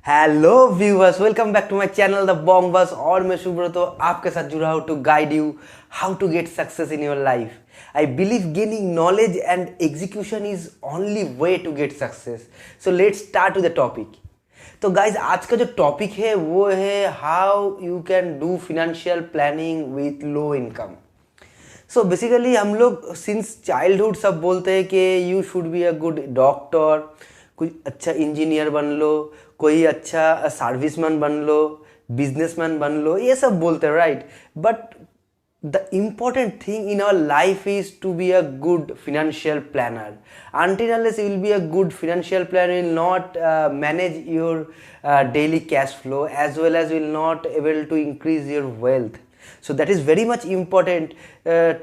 Hello viewers, welcome back to my channel the Bong bus. और मैं सुब्रत आपके साथ जुड़ा हूँ to guide you how to get success in your life. I believe gaining knowledge and execution is only way to get success. So let's start to the topic. तो guys, आज का जो टॉपिक है वो है how you can do financial planning with low income. So basically हम लोग since childhood सब बोलते हैं कि you should be a good doctor, कोई अच्छा इंजीनियर बन लो, कोई अच्छा सर्विसमैन बन लो, बिजनेसमैन बन लो, ये सब बोलते हैं, right. But the important thing in our life is to be a good financial planner. Until unless you will be a good financial planner, you will not manage your daily cash flow, as well as you will not able to increase your wealth. So that is very much important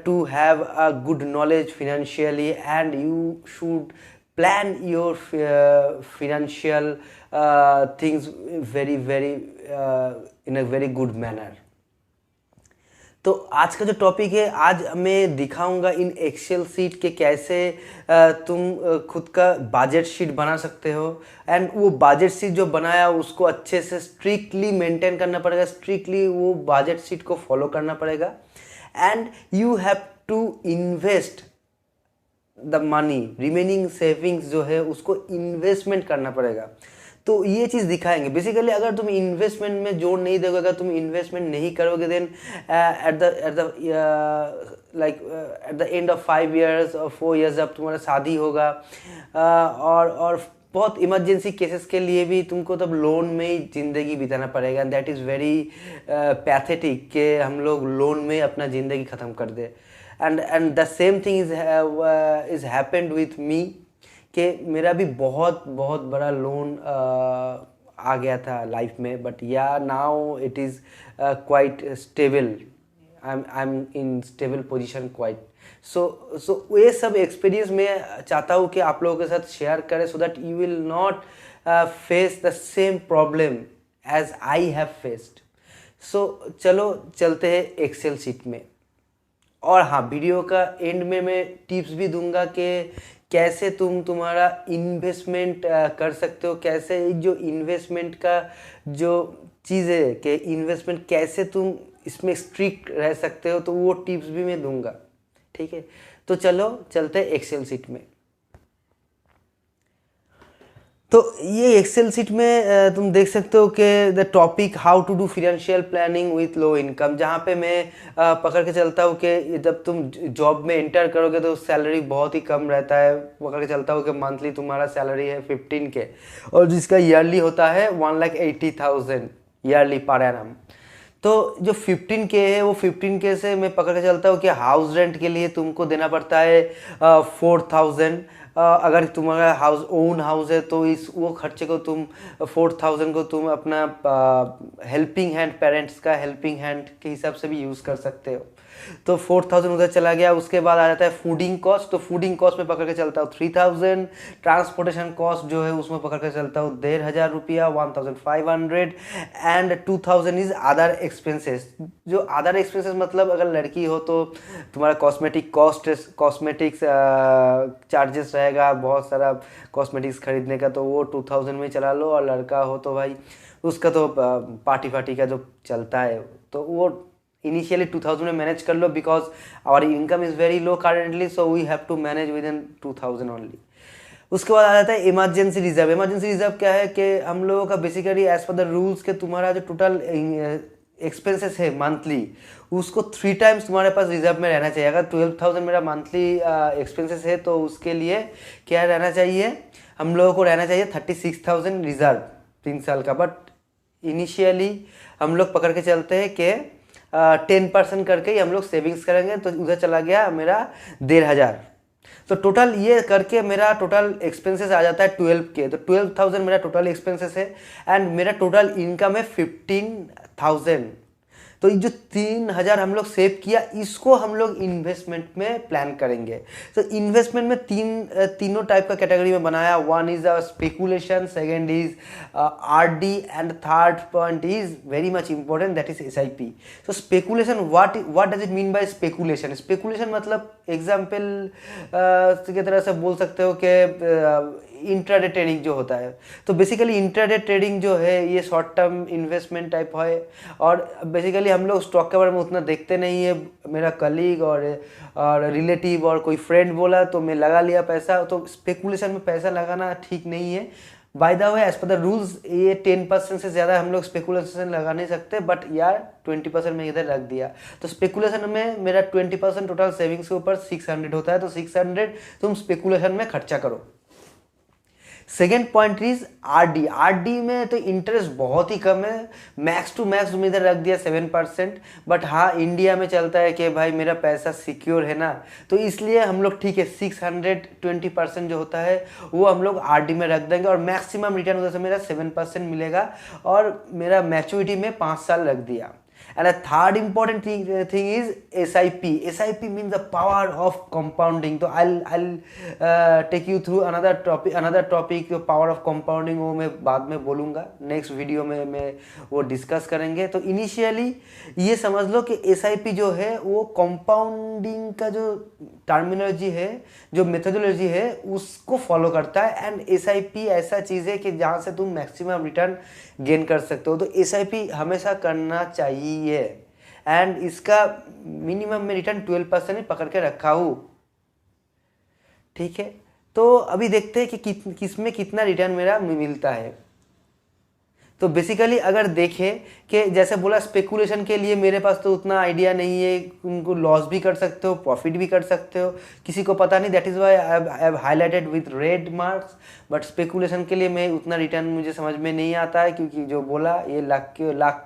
to have a good knowledge financially, and you should plan your financial things very in a very good manner. तो आज का जो topic है, आज मैं दिखाऊंगा इन Excel seat के कैसे तुम खुद का बजट शीट बना सकते हो। एंड वो बजट शीट जो बनाया उसको अच्छे से स्ट्रिक्टली मेंटेन करना पड़ेगा, स्ट्रिक्टली वो बजट शीट को फॉलो करना पड़ेगा। And you have to invest the money, remaining savings जो है उसको इन्वेस्टमेंट करना पड़ेगा। तो ये चीज़ दिखाएंगे। बेसिकली अगर तुम इन्वेस्टमेंट में जोर नहीं दोगे, अगर तुम इन्वेस्टमेंट नहीं करोगे, then at the end of 5 years और 4 years जब तुम्हारा शादी होगा और बहुत इमरजेंसी केसेस के लिए भी तुमको तब लोन में ही ज़िंदगी बिताना पड़ेगा। दैट इज़ वेरी पैथेटिक कि हम लोग लोन में अपना ज़िंदगी ख़त्म कर दे। And the same thing is happened with me कि मेरा भी बहुत बड़ा लोन आ गया था लाइफ में। But yeah now it is quite stable, I am in stable position quite. So ये सब एक्सपीरियंस मैं चाहता हूँ कि आप लोगों के साथ शेयर करें, so that you will not face the same problem as I have faced. So चलो चलते हैं एक्सेल शीट में। और हाँ, वीडियो का एंड में मैं टिप्स भी दूंगा कि कैसे तुम तुम्हारा इन्वेस्टमेंट कर सकते हो, कैसे जो इन्वेस्टमेंट का जो चीज़ है कि इन्वेस्टमेंट कैसे तुम इसमें स्ट्रिक्ट रह सकते हो, तो वो टिप्स भी मैं दूंगा। ठीक है, तो चलो चलते हैं एक्सेल शीट में। तो ये एक्सेल शीट में तुम देख सकते हो कि the topic how to do financial planning with low income, जहाँ पे मैं पकड़ के चलता हूँ कि जब तुम जॉब में एंटर करोगे तो सैलरी बहुत ही कम रहता है। पकड़ के चलता हूँ कि मंथली तुम्हारा सैलरी है 15K और जिसका ईयरली होता है 1,80,000 ईयरली पर एनम। तो जो 15K है वो 15K से मैं पकड़ के चलता हूँ कि हाउस रेंट के लिए तुमको देना पड़ता है 4,000। अगर तुम्हारा हाउस ओन हाउस है तो इस वो खर्चे को तुम 4,000 को तुम अपना हेल्पिंग हैंड, पेरेंट्स का हेल्पिंग हैंड के हिसाब से भी यूज़ कर सकते हो। तो 4,000 उधर चला गया। उसके बाद आ जाता है फूडिंग कॉस्ट। तो फूडिंग कॉस्ट में पकड़ के चलता हूँ 3,000। ट्रांसपोर्टेशन कॉस्ट जो है उसमें पकड़ के चलता हूँ 1,500 रुपया, 1,500। And 2,000 is other expenses. जो अदर एक्सपेंसेस मतलब अगर लड़की हो तो तुम्हारा कॉस्मेटिक्स चार्जेस रहेगा, बहुत सारा कॉस्मेटिक्स खरीदने का, तो वो 2,000 में चला लो। और लड़का हो तो भाई उसका तो पार्टी का जो चलता है तो वो इनिशियली 2,000 में मैनेज कर लो, because our income is very low currently, so we have to manage within 2,000 only. उसके बाद आ जाता है इमरजेंसी रिजर्व। इमरजेंसी रिजर्व क्या है कि हम लोगों का basically as per the rules के तुम्हारा जो टोटल एक्सपेंसेस है मंथली, उसको 3 times तुम्हारे पास रिजर्व में रहना चाहिए। अगर 12,000 मेरा मंथली एक्सपेंसेस है तो उसके लिए क्या रहना चाहिए, हम लोगों को रहना चाहिए 36,000 रिजर्व 3 साल का। बट इनिशियली हम लोग पकड़ के चलते हैं कि 10% करके ही हम लोग सेविंग्स करेंगे, तो उधर चला गया मेरा 1,500। तो टोटल ये करके मेरा टोटल एक्सपेंसेस आ जाता है 12K। तो 12,000 मेरा टोटल एक्सपेंसेस है एंड मेरा टोटल इनकम है 15,000। तो ये जो 3,000 हम लोग सेव किया, इसको हम लोग इन्वेस्टमेंट में प्लान करेंगे। तो इन्वेस्टमेंट में तीनों टाइप का कैटेगरी में बनाया। One is speculation, second is RD and third point is very much important, that is SIP। तो speculation, what does it mean by speculation? Speculation मतलब एग्जाम्पल की तरह से बोल सकते हो कि इंट्राडे ट्रेडिंग जो होता है, तो बेसिकली इंट्राडे ट्रेडिंग जो है ये शॉर्ट टर्म इन्वेस्टमेंट टाइप है, और बेसिकली हम लोग स्टॉक के बारे में उतना देखते नहीं है। मेरा कलीग और रिलेटिव और कोई फ्रेंड बोला तो मैं लगा लिया पैसा, तो स्पेकुलेशन में पैसा लगाना ठीक नहीं है। By the way, as per the rules ये 10% से ज़्यादा हम लोग स्पेकुलेशन लगा नहीं सकते, बट यार 20% में इधर रख दिया। तो स्पेकुलेशन में मेरा 20% टोटल सेविंग्स के ऊपर 600 होता है, तो 600 तुम स्पेकुलेशन में खर्चा करो। Second point is RD. RD में तो इंटरेस्ट बहुत ही कम है, मैक्स टू मैक्स तुम इधर रख दिया 7%। बट हाँ, इंडिया में चलता है कि भाई मेरा पैसा सिक्योर है ना, तो इसलिए हम लोग ठीक है 620% जो होता है वो हम लोग आरडी में रख देंगे, और मैक्सिमम रिटर्न उधर से मेरा 7% मिलेगा, और मेरा मैच्योरिटी में 5 साल रख दिया। And a third important thing is SIP. SIP means the power of compounding. तो I'll take you through another topic power of compounding, वो मैं बाद में बोलूँगा, नेक्स्ट वीडियो में मैं वो डिस्कस करेंगे। तो इनिशियली ये समझ लो कि SIP जो है वो कंपाउंडिंग का जो टर्मिनोलॉजी है, जो मेथोडोलॉजी है, उसको फॉलो करता है। एंड SIP ऐसा चीज़ है कि जहाँ से तुम मैक्सिमम रिटर्न गेन कर सकते हो, तो SIP हमेशा करना चाहिए। एंड इसका मिनिमम में रिटर्न 12% ही पकड़ के रखा हूँ, ठीक है। तो अभी देखते हैं कि किसमें कितना रिटर्न मेरा मिलता है। तो बेसिकली अगर देखें कि जैसे बोला स्पेकुलेशन के लिए मेरे पास तो उतना आइडिया नहीं है, उनको लॉस भी कर सकते हो, प्रॉफिट भी कर सकते हो, किसी को पता नहीं, that is why I have highlighted with red marks. But speculation के लिए मैं उतना रिटर्न मुझे समझ में नहीं आता है, क्योंकि जो बोला ये लाख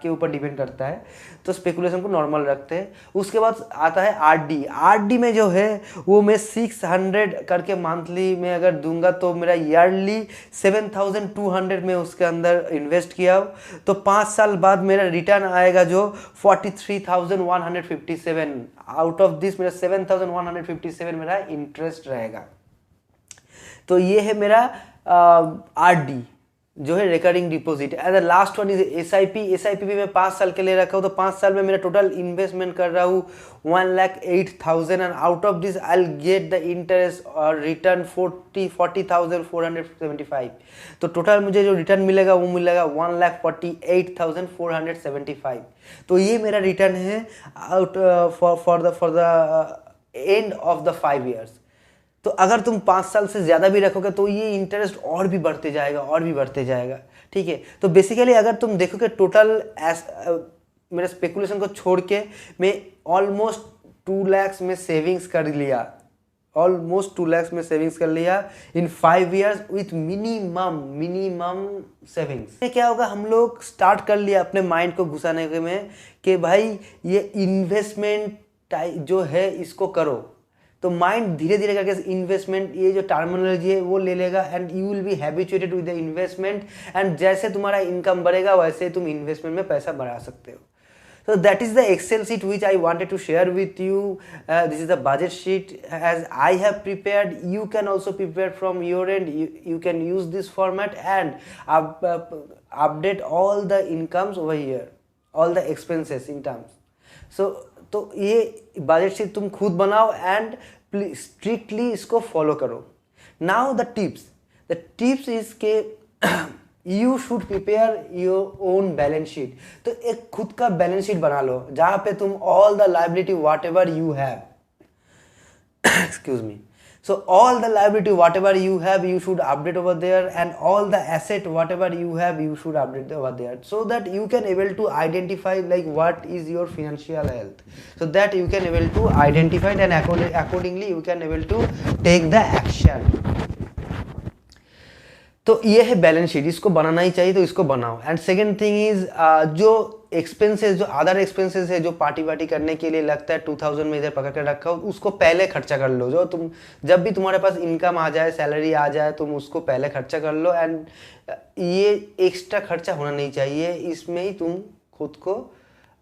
के ऊपर डिपेंड करता है, तो स्पेकुलेशन को नॉर्मल रखते हैं। उसके बाद आता है आरडी। आरडी में जो है वो मैं 600 करके मंथली में अगर दूंगा तो मेरा ईयरली 7200 में उसके अंदर इन्वेस्ट किया हो, तो 5 साल बाद मेरा रिटर्न आएगा जो 43,157। आउट ऑफ दिस मेरा 7,157 मेरा इंटरेस्ट रहेगा। तो ये है मेरा आरडी जो है recurring deposit. And the last one is SIP। SIP भी मैं 5 साल के लिए रखा हूँ, तो 5 साल में मेरा टोटल इन्वेस्टमेंट कर रहा हूँ 1,08,000, and out of this I will get the interest और रिटर्न 40,475। तो टोटल मुझे जो रिटर्न मिलेगा वो मिलेगा 1,48,475। तो ये मेरा रिटर्न है out for the end of the 5 years. तो अगर तुम 5 साल से ज़्यादा भी रखोगे तो ये इंटरेस्ट और भी बढ़ते जाएगा, ठीक है। तो बेसिकली अगर तुम देखोगे टोटल मेरे स्पेकुलेशन को छोड़ के मैं ऑलमोस्ट 2 लाख में सेविंग्स कर लिया, इन 5 ईयर्स विथ मिनिमम सेविंग्स। क्या होगा, हम लोग स्टार्ट कर लिया अपने माइंड को घुसाने में कि भाई ये इन्वेस्टमेंट जो है इसको करो, तो माइंड धीरे धीरे करके इन्वेस्टमेंट ये जो टर्मिनोलॉजी है वो ले लेगा, and you will be habituated with the investment. And जैसे तुम्हारा इनकम बढ़ेगा वैसे तुम इन्वेस्टमेंट में पैसा बढ़ा सकते हो। So that is the Excel sheet which I wanted to share with you. This is the budget sheet as I have prepared. You can also prepare from your end. You can use this format and update all the incomes over here, all the expenses in terms. So तो ये budget sheet तुम खुद बनाओ and strictly इसको follow करो। Now the tips is के you should prepare your own balance sheet. तो एक खुद का बैलेंस शीट बना लो जहां पे तुम all the liability what ever you have excuse me, so all the liability whatever you have you should update over there, and all the asset whatever you have you should update over there, so that you can able to identify like what is your financial health, so that you can able to identify and accordingly you can able to take the action। तो ये है balance sheet, इसको बनाना ही चाहिए, तो इसको बनाओ। And second thing is जो expenses, जो अदर एक्सपेंसेस है जो पार्टी वार्टी करने के लिए लगता है 2000 में इधर पकड़ कर रखा हो, उसको पहले खर्चा कर लो। जो तुम जब भी तुम्हारे पास इनकम आ जाए, सैलरी आ जाए, तुम उसको पहले खर्चा कर लो। एंड ये एक्स्ट्रा खर्चा होना नहीं चाहिए, इसमें ही तुम खुद को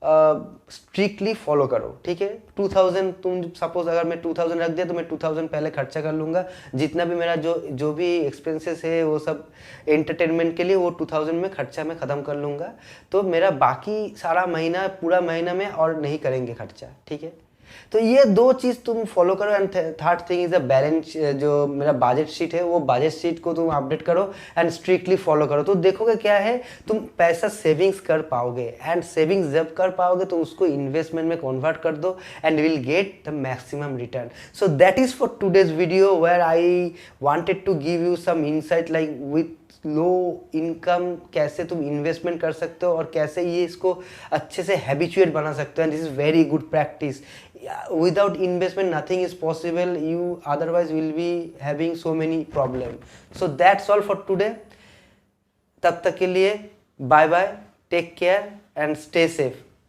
स्ट्रिक्टली फॉलो करो, ठीक है। 2000 तुम सपोज अगर मैं 2000 रख दिया तो मैं 2000 पहले खर्चा कर लूँगा। जितना भी मेरा जो भी एक्सपेंसेस है वो सब एंटरटेनमेंट के लिए वो 2000 में खर्चा मैं ख़त्म कर लूँगा। तो मेरा बाकी सारा महीना, पूरा महीना में और नहीं करेंगे खर्चा, ठीक है। तो ये दो चीज़ तुम फॉलो करो। And third thing is a balance, जो मेरा बजट शीट है वो बजट शीट को तुम अपडेट करो एंड स्ट्रिक्टली फॉलो करो। तो देखोगे क्या है, तुम पैसा सेविंग्स कर पाओगे, एंड सेविंग्स जब कर पाओगे तो उसको इन्वेस्टमेंट में कन्वर्ट कर दो and will get the maximum return. So that is for today's video where I wanted to give you some insight like with low income कैसे तुम इन्वेस्टमेंट कर सकते हो और कैसे ये इसको अच्छे से हैबिचुएट बना सकते हो। And this is very good practice. Without investment nothing is possible, you otherwise will be having so many problem. So that's all for today. तब तक के लिए bye bye, take care and stay safe.